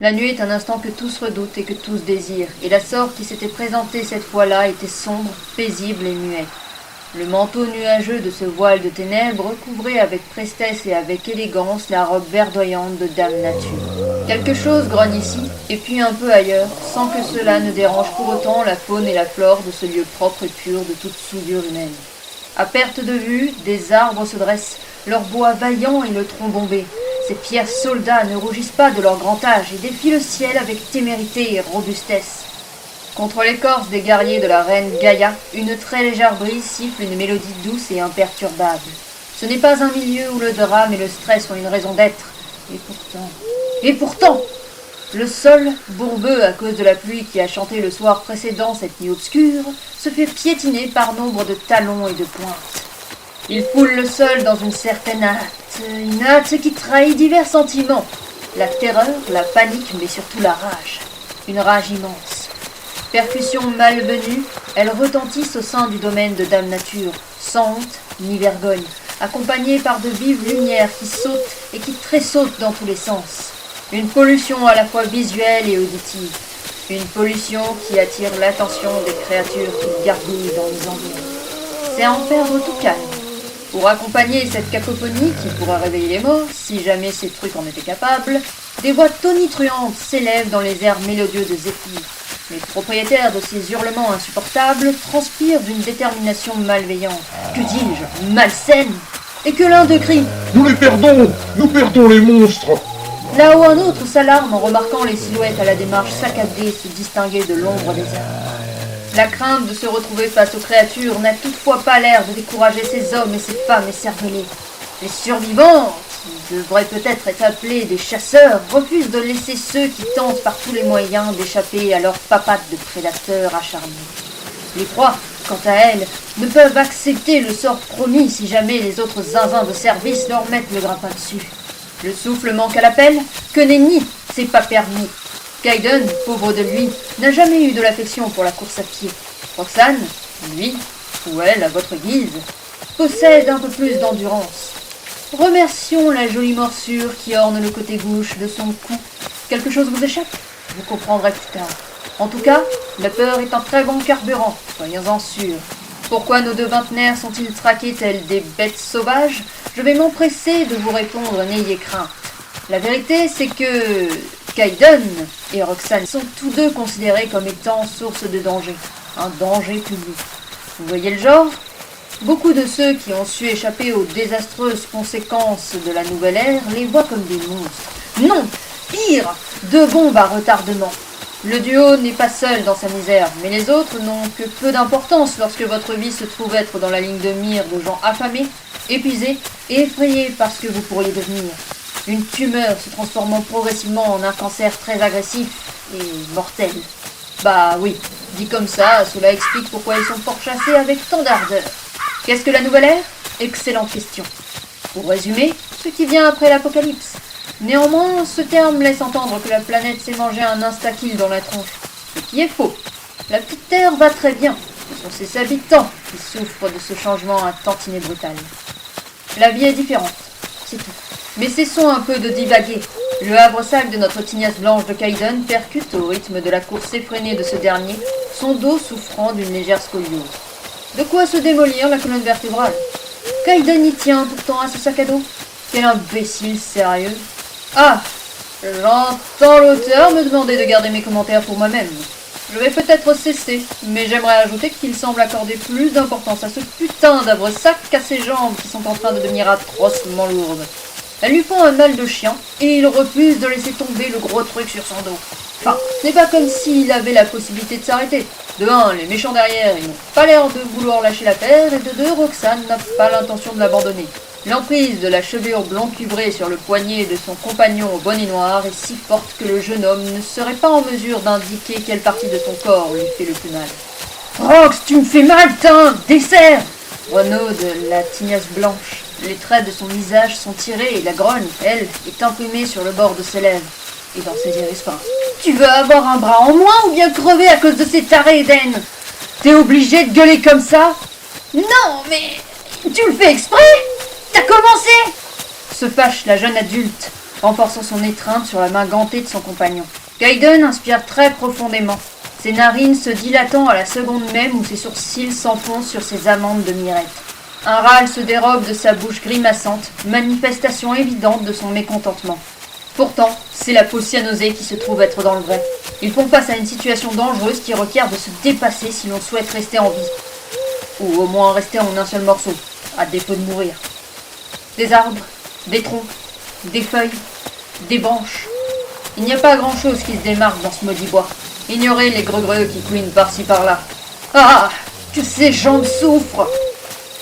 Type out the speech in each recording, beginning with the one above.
La nuit est un instant que tous redoutent et que tous désirent, et la sorte qui s'était présentée cette fois-là était sombre, paisible et muette. Le manteau nuageux de ce voile de ténèbres recouvrait avec prestesse et avec élégance la robe verdoyante de Dame Nature. Quelque chose grogne ici, et puis un peu ailleurs, sans que cela ne dérange pour autant la faune et la flore de ce lieu propre et pur de toute souillure humaine. À perte de vue, des arbres se dressent, leur bois vaillant et le tronc bombé. Ces pierres soldats ne rougissent pas de leur grand âge et défient le ciel avec témérité et robustesse. Contre l'écorce des guerriers de la reine Gaïa, une très légère brise siffle une mélodie douce et imperturbable. Ce n'est pas un milieu où le drame et le stress ont une raison d'être. Et pourtant, le sol, bourbeux à cause de la pluie qui a chanté le soir précédent cette nuit obscure, se fait piétiner par nombre de talons et de pointes. Il foule le sol dans une certaine hâte, une hâte qui trahit divers sentiments. La terreur, la panique, mais surtout la rage. Une rage immense. Percussions malvenues, elles retentissent au sein du domaine de Dame Nature, sans honte ni vergogne, accompagnées par de vives lumières qui sautent et qui tressautent dans tous les sens. Une pollution à la fois visuelle et auditive. Une pollution qui attire l'attention des créatures qui gargouillent dans les environs. C'est à en perdre tout calme. Pour accompagner cette cacophonie qui pourrait réveiller les morts, si jamais ces trucs en étaient capables, des voix tonitruantes s'élèvent dans les airs mélodieux de Zéphyr. Les propriétaires de ces hurlements insupportables transpirent d'une détermination malveillante, que dis-je, malsaine, et que l'un d'eux crie « Nous perdons les monstres !» Là où un autre s'alarme en remarquant les silhouettes à la démarche saccadée se distinguer de l'ombre des arbres. La crainte de se retrouver face aux créatures n'a toutefois pas l'air de décourager ces hommes et ces femmes écervelés. Les survivants, qui devraient peut-être être appelés des chasseurs, refusent de laisser ceux qui tentent par tous les moyens d'échapper à leurs papades de prédateurs acharnés. Les proies, quant à elles, ne peuvent accepter le sort promis si jamais les autres zinzins de service leur mettent le grappin dessus. Le souffle manque à l'appel, que nenni, c'est pas permis. Kaidan, pauvre de lui, n'a jamais eu de l'affection pour la course à pied. Roxane, lui, ou elle, à votre guise, possède un peu plus d'endurance. Remercions la jolie morsure qui orne le côté gauche de son cou. Quelque chose vous échappe? Vous comprendrez plus tard. En tout cas, la peur est un très bon carburant, soyons-en sûrs. Pourquoi nos deux vingtenaires sont-ils traqués tels des bêtes sauvages? Je vais m'empresser de vous répondre, n'ayez crainte. La vérité, c'est que Kaidan et Roxane sont tous deux considérés comme étant source de danger, un danger public. Vous voyez le genre? Beaucoup de ceux qui ont su échapper aux désastreuses conséquences de la nouvelle ère les voient comme des monstres. Non, pire, de bombes à retardement. Le duo n'est pas seul dans sa misère, mais les autres n'ont que peu d'importance lorsque votre vie se trouve être dans la ligne de mire de gens affamés, épuisés et effrayés par ce que vous pourriez devenir. Une tumeur se transformant progressivement en un cancer très agressif et mortel. Bah oui, dit comme ça, cela explique pourquoi ils sont pourchassés avec tant d'ardeur. Qu'est-ce que la nouvelle ère? Excellente question. Pour résumer, ce qui vient après l'apocalypse. Néanmoins, ce terme laisse entendre que la planète s'est mangée un insta-kill dans la tronche. Ce qui est faux. La petite Terre va très bien. Ce sont ses habitants qui souffrent de ce changement un tantinet brutal. La vie est différente, c'est tout. Mais cessons un peu de divaguer. Le havre-sac de notre tignasse blanche de Kaidan percute au rythme de la course effrénée de ce dernier, son dos souffrant d'une légère scoliose. De quoi se démolir la colonne vertébrale. Kaidan y tient pourtant à ce sac à dos. Quel imbécile sérieux. Ah, j'entends l'auteur me demander de garder mes commentaires pour moi-même. Je vais peut-être cesser, mais j'aimerais ajouter qu'il semble accorder plus d'importance à ce putain d'havre-sac qu'à ses jambes qui sont en train de devenir atrocement lourdes. Elles lui font un mal de chien, et il refuse de laisser tomber le gros truc sur son dos. Enfin, ce n'est pas comme s'il avait la possibilité de s'arrêter. De un, les méchants derrière, ils n'ont pas l'air de vouloir lâcher l'affaire, et de deux, Roxane n'a pas l'intention de l'abandonner. L'emprise de la chevelure blond cuivrée sur le poignet de son compagnon au bonnet noir est si forte que le jeune homme ne serait pas en mesure d'indiquer quelle partie de son corps lui fait le plus mal. « Rox, tu me fais mal, tain! Dessert !» Renaud de la tignasse blanche. Les traits de son visage sont tirés et la grogne, elle, est imprimée sur le bord de ses lèvres et dans ses iris fins. « Tu veux avoir un bras en moins ou bien crever à cause de ces tarés, Eden? T'es obligé de gueuler comme ça? Non, mais tu le fais exprès? T'as commencé ?» se fâche la jeune adulte. renforçant son étreinte sur la main gantée de son compagnon. Kayden inspire très profondément, ses narines se dilatant à la seconde même où ses sourcils s'enfoncent sur ses amandes de mirette. Un râle se dérobe de sa bouche grimaçante, manifestation évidente de son mécontentement. Pourtant, c'est la peau cyanosée qui se trouve être dans le vrai. Ils font face à une situation dangereuse qui requiert de se dépasser si l'on souhaite rester en vie. Ou au moins rester en un seul morceau, à défaut de mourir. Des arbres, des troncs, des feuilles, des branches. Il n'y a pas grand-chose qui se démarque dans ce maudit bois. Ignorez les greux qui couinent par-ci par-là. Ah, que ces jambes souffrent!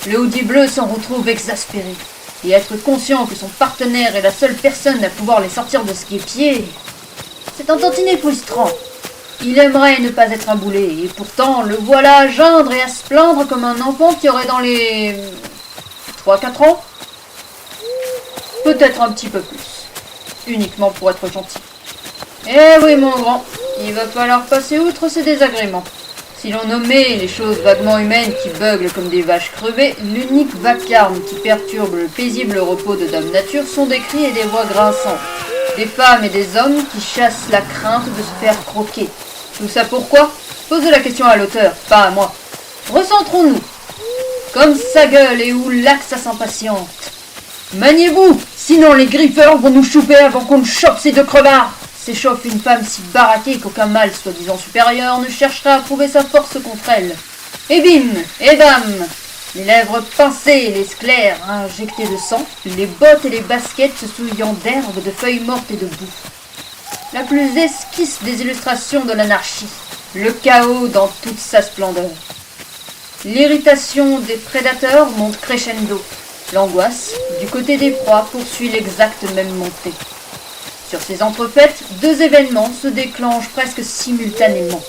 Le hoodie bleu s'en retrouve exaspéré. Et être conscient que son partenaire est la seule personne à pouvoir les sortir de ce guêpier, c'est un tantinet frustrant. Il aimerait ne pas être un boulet, et pourtant le voilà à geindre et à se plaindre comme un enfant qui aurait dans les 3-4 ans. Peut-être un petit peu plus. Uniquement pour être gentil. Eh oui mon grand, il va falloir passer outre ces désagréments. Si l'on nommait les choses vaguement humaines qui beuglent comme des vaches crevées, l'unique vacarme qui perturbe le paisible repos de Dame Nature sont des cris et des voix grinçantes. Des femmes et des hommes qui chassent la crainte de se faire croquer. Tout ça pourquoi? Posez la question à l'auteur, pas à moi. Recentrons-nous. Comme sa gueule et où l'axe s'impatiente. Maniez-vous, sinon les griffeurs vont nous chouper avant qu'on ne chope ces deux crevards. S'échauffe une femme si baraquée qu'aucun mâle soi-disant supérieur ne cherchera à prouver sa force contre elle. Et bim, et bam, les lèvres pincées, les sclères injectées de sang, les bottes et les baskets se souillant d'herbe, de feuilles mortes et de boue. La plus esquisse des illustrations de l'anarchie, le chaos dans toute sa splendeur. L'irritation des prédateurs monte crescendo. L'angoisse, du côté des proies, poursuit l'exacte même montée. Sur ces entrefaites, deux événements se déclenchent presque simultanément.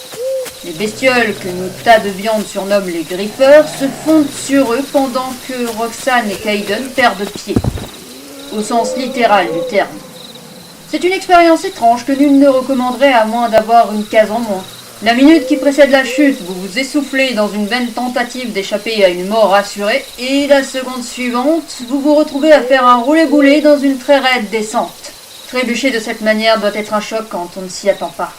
Les bestioles que nos tas de viande surnomment les griffeurs se fondent sur eux pendant que Roxane et Kayden perdent pied, au sens littéral du terme. C'est une expérience étrange que nul ne recommanderait à moins d'avoir une case en moins. La minute qui précède la chute, vous vous essoufflez dans une vaine tentative d'échapper à une mort assurée, et la seconde suivante, vous vous retrouvez à faire un roulé-boulé dans une très raide descente. Trébucher de cette manière doit être un choc quand on ne s'y attend pas.